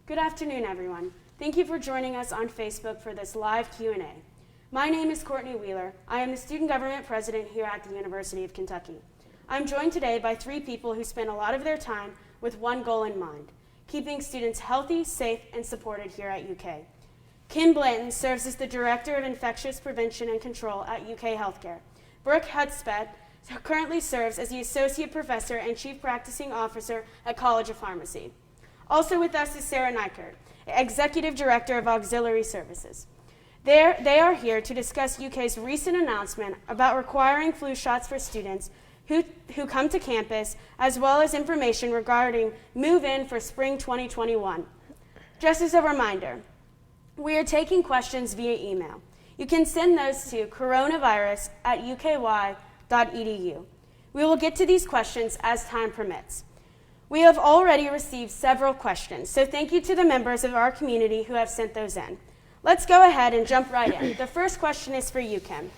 Good afternoon, everyone. Thank you for joining us on Facebook for this live Q&A. My name is Courtney Wheeler. I am the Student Government President here at the University of Kentucky. I'm joined today by three people who spend a lot of their time with one goal in mind: keeping students healthy, safe, and supported here at UK. Kim Blanton serves as the Director of Infectious Prevention and Control at UK Healthcare. Brooke Hudspeth currently serves as the Associate Professor and Chief Practicing Officer at College of Pharmacy. Also with us is Sarah Nykert, Executive Director of Auxiliary Services. They are here to discuss UK's recent announcement about requiring flu shots for students who come to campus, as well as information regarding MoveIn for spring 2021. Just as a reminder, we are taking questions via email. You can send those to coronavirus@uky.edu. We will get to these questions as time permits. We have already received several questions, so thank you to the members of our community who have sent those in. Let's go ahead and jump right in. The first question is for you, Kim.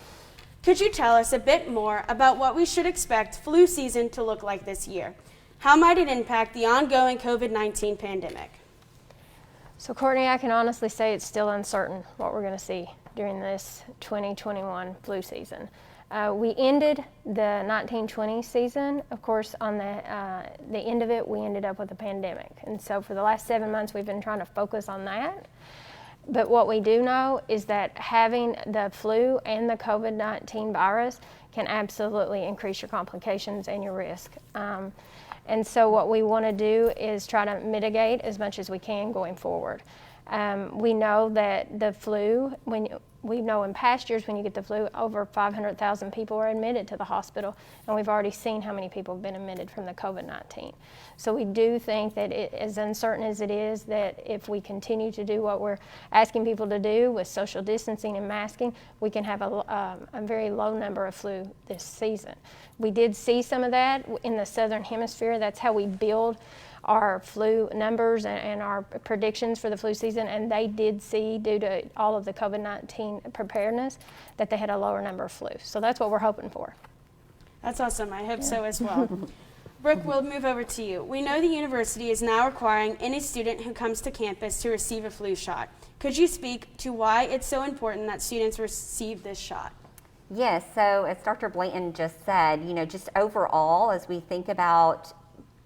Could you tell us a bit more about what we should expect flu season to look like this year? How might it impact the ongoing COVID-19 pandemic? So Courtney, I can honestly say it's still uncertain what we're going to see during this 2021 flu season. We ended the 1920 season. Of course, on the end of it, we ended up with a pandemic. And so for the last 7 months, we've been trying to focus on that. But what we do know is that having the flu and the COVID-19 virus can absolutely increase your complications and your risk. And so what we want to do is try to mitigate as much as we can going forward. We know that the flu, we know in past years when you get the flu, over 500,000 people are admitted to the hospital, and we've already seen how many people have been admitted from the COVID-19. So we do think that as uncertain as it is, that if we continue to do what we're asking people to do with social distancing and masking, we can have a very low number of flu this season. We did see some of that in the Southern Hemisphere. That's how we build our flu numbers and our predictions for the flu season, and they did see, due to all of the COVID-19 preparedness, that they had a lower number of flu. So that's what we're hoping for. That's awesome. I hope so as well. Brooke, we'll move over to you. We know the university is now requiring any student who comes to campus to receive a flu shot. Could you speak to why it's so important that students receive this shot? Yes, so as Dr. Blanton just said, just overall, as we think about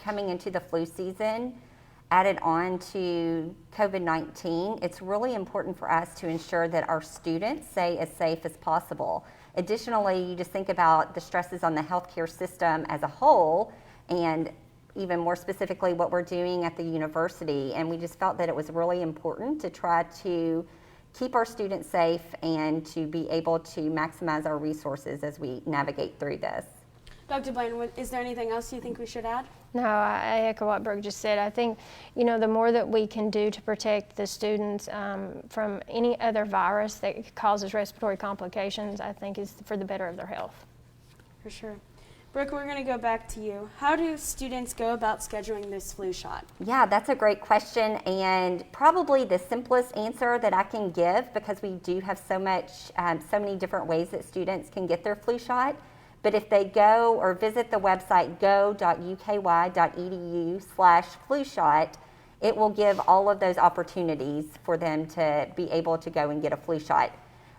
coming into the flu season, added on to COVID-19, it's really important for us to ensure that our students stay as safe as possible. Additionally, you just think about the stresses on the healthcare system as a whole, and even more specifically what we're doing at the university, and we just felt that it was really important to try to keep our students safe and to be able to maximize our resources as we navigate through this. Dr. Blanton, is there anything else you think we should add? No, I echo what Brooke just said. I think, the more that we can do to protect the students from any other virus that causes respiratory complications, I think is for the better of their health. For sure. Brooke, we're going to go back to you. How do students go about scheduling this flu shot? Yeah, that's a great question, and probably the simplest answer that I can give, because we do have so many different ways that students can get their flu shot. But if they go or visit the website go.uky.edu/flu shot, it will give all of those opportunities for them to be able to go and get a flu shot.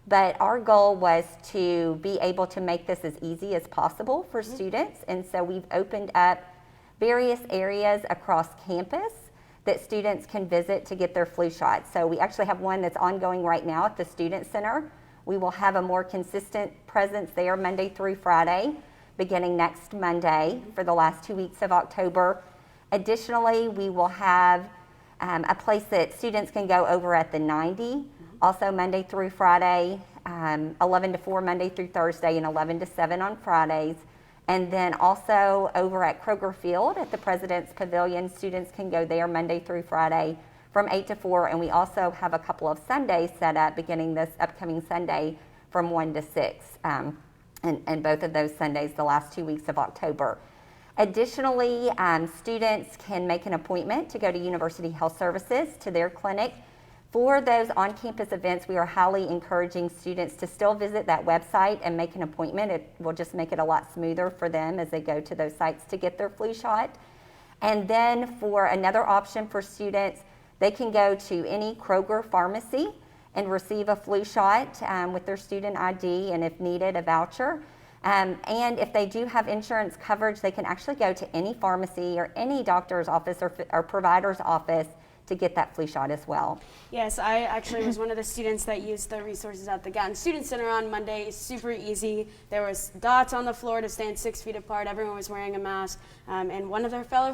But our goal was to be able to make this as easy as possible for students, and so we've opened up various areas across campus that students can visit to get their flu shot. So we actually have one that's ongoing right now at the Student Center. We will have a more consistent presence there Monday through Friday, beginning next Monday for the last 2 weeks of October. Additionally, we will have a place that students can go over at the 90, also Monday through Friday, 11 to 4 Monday through Thursday, and 11 to 7 on Fridays. And then also over at Kroger Field at the President's Pavilion, students can go there Monday through Friday from 8 to 4, and we also have a couple of Sundays set up beginning this upcoming Sunday from 1 to 6, and both of those Sundays the last 2 weeks of October. Additionally, students can make an appointment to go to University Health Services to their clinic. For those on-campus events, we are highly encouraging students to still visit that website and make an appointment. It will just make it a lot smoother for them as they go to those sites to get their flu shot. And then for another option for students, They can go to any Kroger pharmacy and receive a flu shot with their student ID, and if needed, a voucher. And if they do have insurance coverage, they can actually go to any pharmacy or any doctor's office or provider's office to get that flu shot as well. Yes, I actually was one of the students that used the resources at the Gatton Student Center on Monday. It's super easy. There was dots on the floor to stand 6 feet apart. Everyone was wearing a mask. And one of their fellow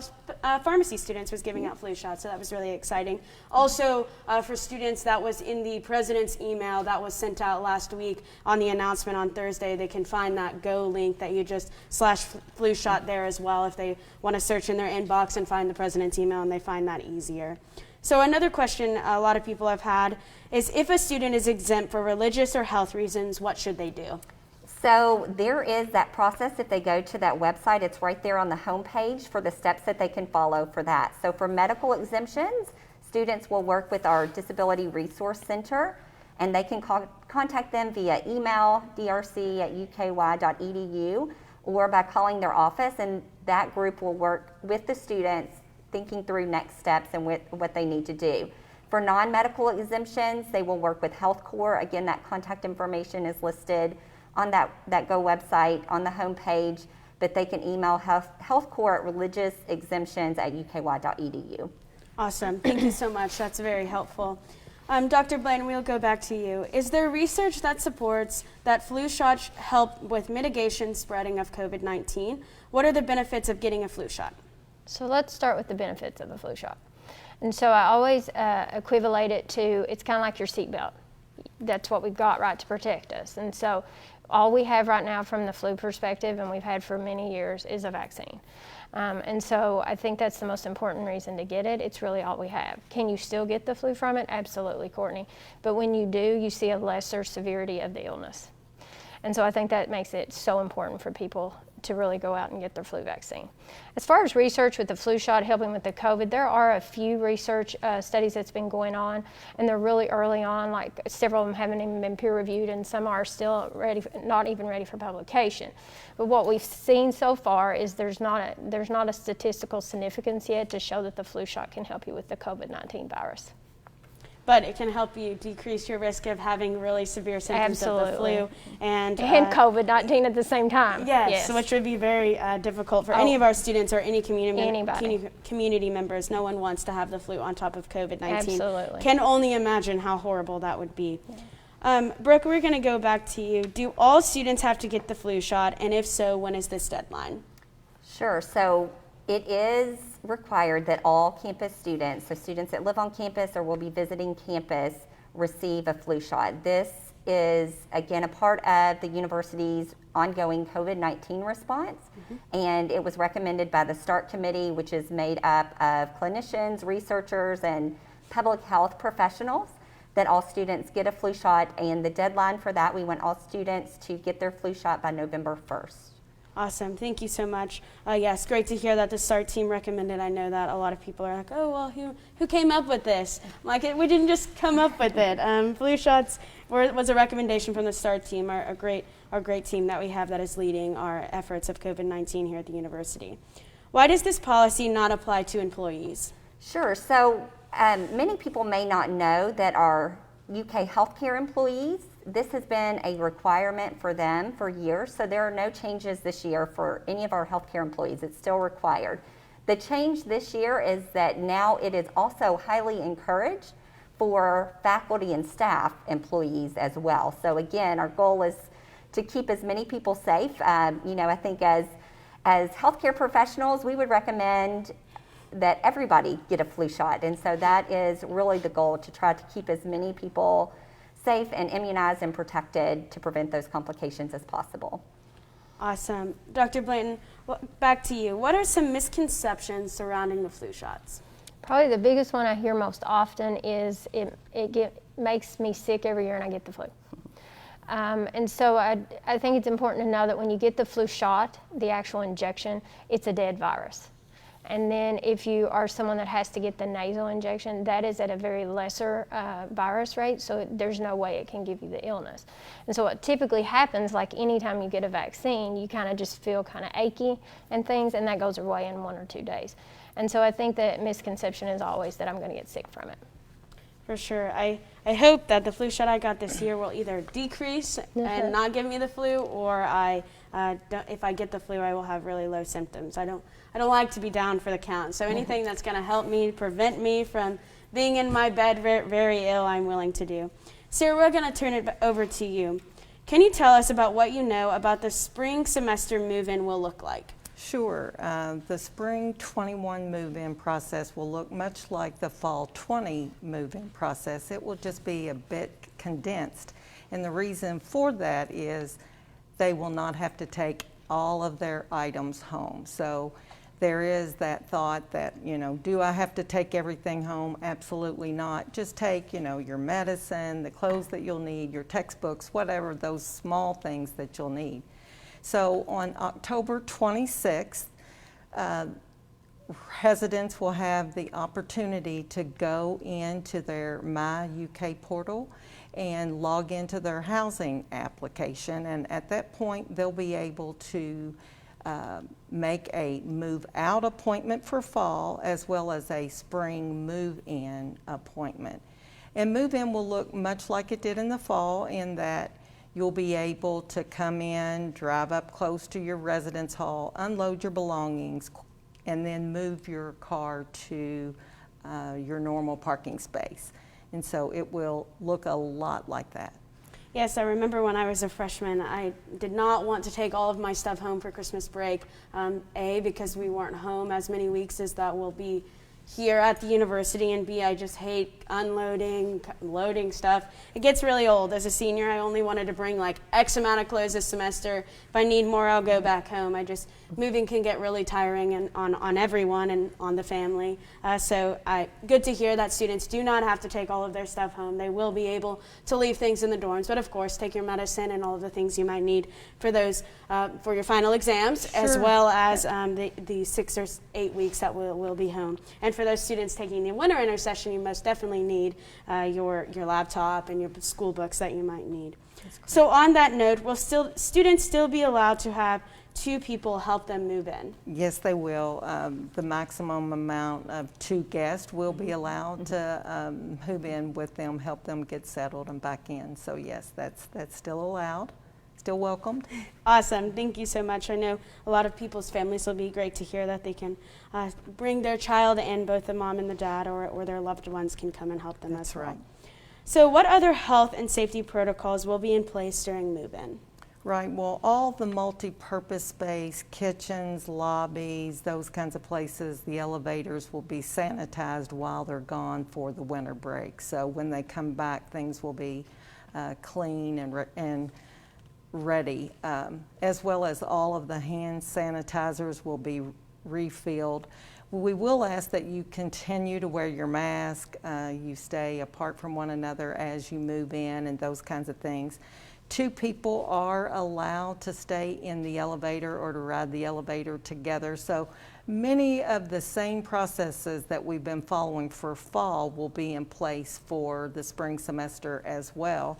pharmacy students was giving out flu shots, so that was really exciting. Also, for students, that was in the president's email that was sent out last week on the announcement on Thursday. They can find that Go link that you just /flu shot there as well if they want to search in their inbox and find the president's email, and they find that easier. So another question a lot of people have had is, if a student is exempt for religious or health reasons, what should they do? So there is that process. If they go to that website, it's right there on the home page for the steps that they can follow for that. So for medical exemptions, students will work with our Disability Resource Center, and they can contact them via email, drc@uky.edu, or by calling their office, and that group will work with the students thinking through next steps and what they need to do. For non-medical exemptions, they will work with Health Corps. Again, that contact information is listed on that Go website on the home page, but they can email Health Corps at religiousexemptions@uky.edu. Awesome. Thank you so much. That's very helpful. Dr. Blaine, we'll go back to you. Is there research that supports that flu shots help with mitigation spreading of COVID-19? What are the benefits of getting a flu shot? So let's start with the benefits of a flu shot. And so I always equivalate it to, it's kind of like your seatbelt. That's what we've got, right, to protect us. And so all we have right now from the flu perspective, and we've had for many years, is a vaccine. And so I think that's the most important reason to get it. It's really all we have. Can you still get the flu from it? Absolutely, Courtney. But when you do, you see a lesser severity of the illness. And so I think that makes it so important for people to really go out and get their flu vaccine. As far as research with the flu shot helping with the COVID, there are a few research studies that's been going on, and they're really early on, like several of them haven't even been peer reviewed, and some are still not even ready for publication. But what we've seen so far is there's not a statistical significance yet to show that the flu shot can help you with the COVID-19 virus. But it can help you decrease your risk of having really severe symptoms of the flu and COVID-19 at the same time. Yes, which would be very difficult for any of our students or any community members. No one wants to have the flu on top of COVID-19. Absolutely. Can only imagine how horrible that would be. Brooke, we're going to go back to you. Do all students have to get the flu shot? And if so, when is this deadline? Sure. So it is required that all campus students, so students that live on campus or will be visiting campus, receive a flu shot. This is, again, a part of the university's ongoing COVID-19 response, and it was recommended by the START committee, which is made up of clinicians, researchers, and public health professionals, that all students get a flu shot, and the deadline for that, we want all students to get their flu shot by November 1st. Awesome. Thank you so much. Yes, great to hear that the START team recommended. I know that a lot of people are like, oh, well, who came up with this? Like, we didn't just come up with it. Flu shots was a recommendation from the START team, our great team that we have that is leading our efforts of COVID-19 here at the university. Why does this policy not apply to employees? Sure. So many people may not know that our UK healthcare employees, this has been a requirement for them for years, so there are no changes this year for any of our healthcare employees. It's still required. The change this year is that now it is also highly encouraged for faculty and staff employees as well. So again, our goal is to keep as many people safe. I think as healthcare professionals, we would recommend that everybody get a flu shot, and so that is really the goal, to try to keep as many people safe and immunized and protected to prevent those complications as possible. Awesome. Dr. Blanton, back to you. What are some misconceptions surrounding the flu shots? Probably the biggest one I hear most often is it makes me sick every year and I get the flu. And so I think it's important to know that when you get the flu shot, the actual injection, it's a dead virus. And then if you are someone that has to get the nasal injection, that is at a very lesser virus rate, so there's no way it can give you the illness. And so what typically happens, like anytime you get a vaccine, you kind of just feel kind of achy and things, and that goes away in 1 or 2 days. And so I think that misconception is always that I'm going to get sick from it. For sure. I hope that the flu shot I got this year will either decrease and not give me the flu, or if I get the flu, I will have really low symptoms. I don't like to be down for the count. So anything that's going to help me, prevent me from being in my bed very ill, I'm willing to do. Sarah, we're going to turn it over to you. Can you tell us about what you know about the spring semester move-in will look like? Sure. The spring 21 move-in process will look much like the fall 20 move-in process. It will just be a bit condensed. And the reason for that is they will not have to take all of their items home. So there is that thought that, do I have to take everything home? Absolutely not. Just take, your medicine, the clothes that you'll need, your textbooks, whatever, those small things that you'll need. So on October 26th, residents will have the opportunity to go into their My UK portal and log into their housing application. And at that point, they'll be able to make a move out appointment for fall, as well as a spring move in appointment. And move in will look much like it did in the fall, in that you'll be able to come in, drive up close to your residence hall, unload your belongings, and then move your car to your normal parking space. And so it will look a lot like that. Yes, I remember when I was a freshman, I did not want to take all of my stuff home for Christmas break. A, because we weren't home as many weeks as that will be here at the university, and B, I just hate unloading, loading stuff. It gets really old. As a senior, I only wanted to bring like X amount of clothes this semester. If I need more, I'll go back home. Moving can get really tiring and on everyone and on the family. So good to hear that students do not have to take all of their stuff home. They will be able to leave things in the dorms, but of course take your medicine and all of the things you might need for those for your final exams, as well as the 6 or 8 weeks that we'll be home. And for those students taking the winter intersession, you most definitely need your laptop and your school books that you might need. So on that note, will students still be allowed to have 2 people help them move in? Yes, they will. The maximum amount of 2 guests will be allowed to move in with them, help them get settled and back in. So yes, that's still allowed, still welcomed. Awesome, thank you so much. I know a lot of people's families will be great to hear that they can bring their child, and both the mom and the dad or their loved ones can come and help them as well. Right. So what other health and safety protocols will be in place during move-in? Right, well, all the multi-purpose space, kitchens, lobbies, those kinds of places, the elevators will be sanitized while they're gone for the winter break. So when they come back, things will be clean and ready, as well as all of the hand sanitizers will be refilled. We will ask that you continue to wear your mask, you stay apart from one another as you move in and those kinds of things. 2 people are allowed to stay in the elevator or to ride the elevator together. So many of the same processes that we've been following for fall will be in place for the spring semester as well.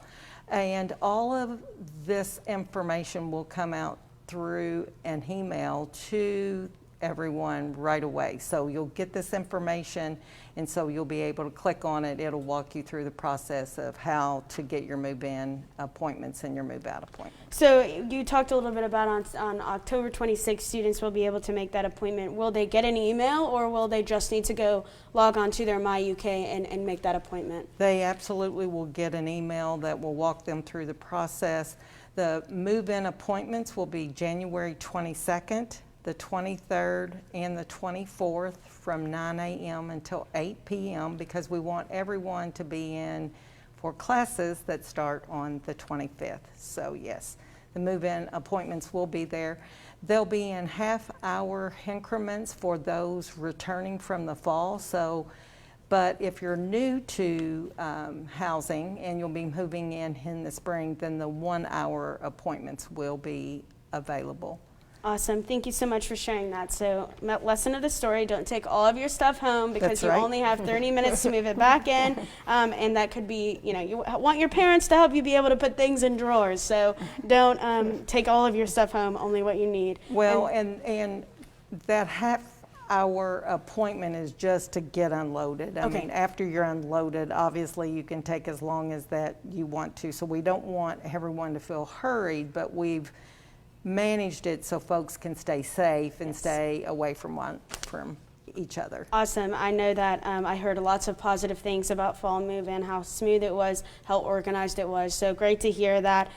And all of this information will come out through an email to everyone right away. So you'll get this information, and so you'll be able to click on it. It'll walk you through the process of how to get your move-in appointments and your move-out appointments. So you talked a little bit about on October 26th, students will be able to make that appointment. Will they get an email, or will they just need to go log on to their My UK and make that appointment? They absolutely will get an email that will walk them through the process. The move-in appointments will be January 22nd, the 23rd, and the 24th from 9 a.m. until 8 p.m. because we want everyone to be in for classes that start on the 25th. So yes, the move-in appointments will be there. They'll be in half-hour increments for those returning from the fall. But if you're new to housing and you'll be moving in the spring, then the 1-hour appointments will be available. Awesome. Thank you so much for sharing that. So, lesson of the story, don't take all of your stuff home because That's you right. only have 30 minutes to move it back in. And that could be, you want your parents to help you be able to put things in drawers. So, don't take all of your stuff home, only what you need. Well, and that half our appointment is just to get unloaded. I Okay. mean, after you're unloaded, obviously you can take as long as that you want to. So we don't want everyone to feel hurried, but we've managed it so folks can stay safe and Yes. stay away from each other. Awesome. I know that I heard lots of positive things about fall move-in, how smooth it was, how organized it was. So great to hear that.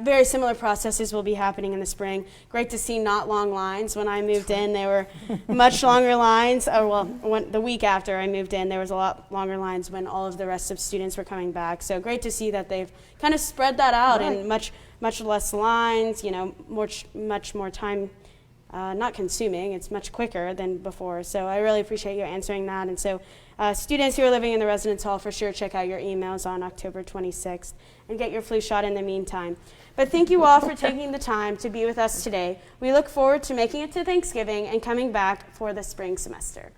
Very similar processes will be happening in the spring. Great to see not long lines. When I moved in, there were much longer lines. The week after I moved in, there was a lot longer lines when all of the rest of students were coming back. So great to see that they've kind of spread that out and much less lines, much more time not consuming. It's much quicker than before. So I really appreciate you answering that. And so students who are living in the residence hall, for sure check out your emails on October 26th and get your flu shot in the meantime. But thank you all for taking the time to be with us today. We look forward to making it to Thanksgiving and coming back for the spring semester.